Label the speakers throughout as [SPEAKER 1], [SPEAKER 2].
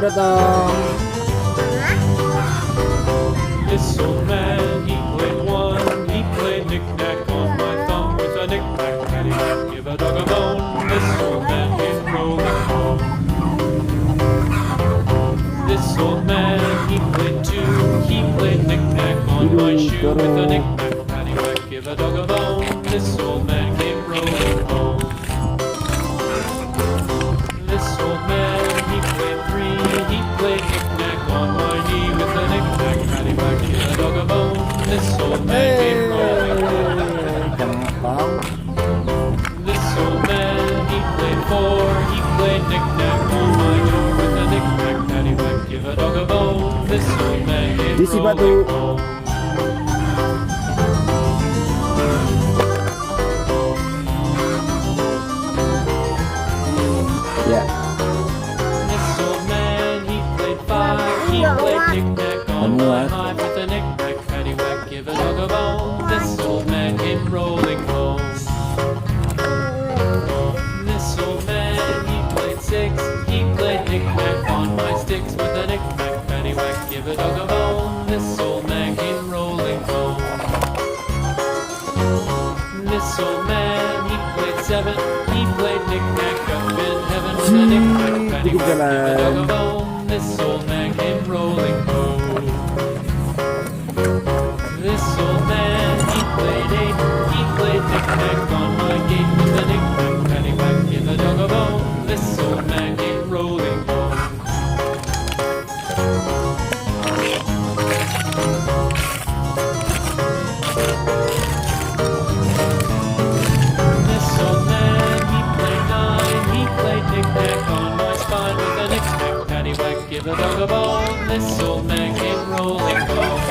[SPEAKER 1] datang.
[SPEAKER 2] This old man, he played one. He played knick-knack on my thumb with a knick-knack, paddywhack, give a dog a bone. This old man came rolling home. This old man, he played two. He played knick-knack on my shoe with a knick-knack, paddywhack, give a dog a bone. This old man came rolling home. This old man, he played three. He played knick-knack on my knee with a knick-knack, paddywhack, give a dog a bone. This old man came rolling home. This old man, he played four. He played knick-knack on my door with a knick-knack, paddywhack, give a dog a bone. This old man came rolling home.
[SPEAKER 1] Ya.
[SPEAKER 2] This old man, he played five. He played knick-knack on my hive with a knick-knack, paddywhack, give a dog a bone. This old man came rolling home. This old man, he played six. He played knick-knack on my sticks with a knick-knack, paddywhack, give a dog a bone. This old man came rolling home. This old man, he played seven. He played knick-knack up in heaven with a knick-knack, paddywhack, give a dog a bone. This old man came rolling home. This old man, he played eight. He played knick-knack on my gate with a knick-knack, paddywhack, give a dog a bone. This old man came rolling home. This old man, he played nine. He played knick-knack on my spine with a knick-knack, paddywhack, give a dog a bone. This old man came rolling home.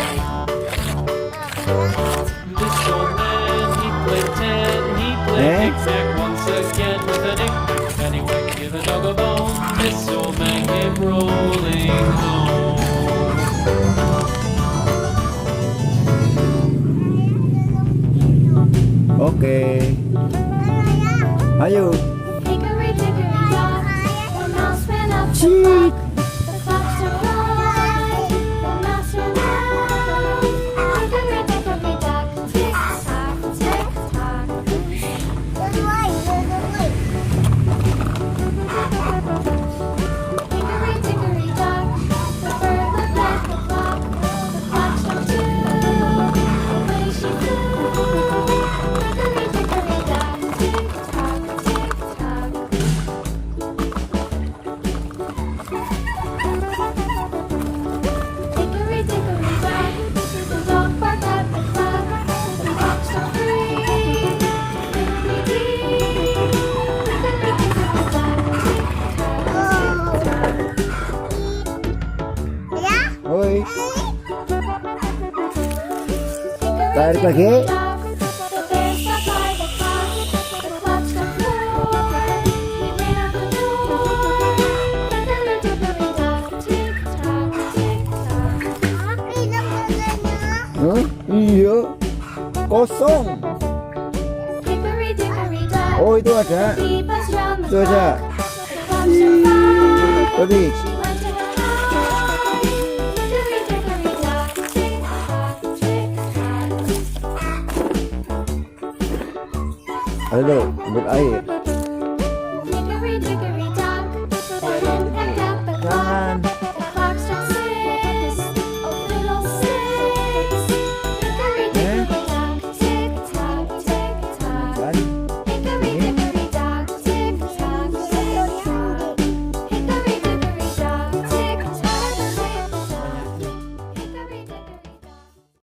[SPEAKER 2] This old man, he played ten. He played knick-knack once again with a knick-knack, paddywhack, give a dog a bone. This old man came rolling home.
[SPEAKER 1] Oke. Ayo.
[SPEAKER 3] Hickory dickory dock, the mouse ran up the clock. The clock struck 9. The mouse ran out. Hickory dickory dock, tick tock, tick tock. Hickory dickory dock, the bird looked at the clock. The clock struck 2. Away she flew. Hickory dickory dock, tick tock, tick tock. Hickory dickory dock, the dog barked at the clock. The clock struck 3. Hickory-dee. Hickory dickory dock, tick tock, tick tock.
[SPEAKER 1] Oi.
[SPEAKER 3] Hickory
[SPEAKER 1] Tarik lagi.
[SPEAKER 3] dickory dock, the bear sat by the clock. The clock struck 4. He ran out the door. Hickory dickory dock, tick tock, tick tock.
[SPEAKER 1] Hah? Iya. Kosong.
[SPEAKER 3] Hickory dickory dock,
[SPEAKER 1] Oh, itu ada.
[SPEAKER 3] he buzzed round the
[SPEAKER 1] Itu ada.
[SPEAKER 3] clock. The clock struck 5.
[SPEAKER 1] Tadi.
[SPEAKER 3] She went to the hive. Hickory dickory dock, tick tock, tick tock.
[SPEAKER 1] Halo, ambil air.
[SPEAKER 3] Hickory dickory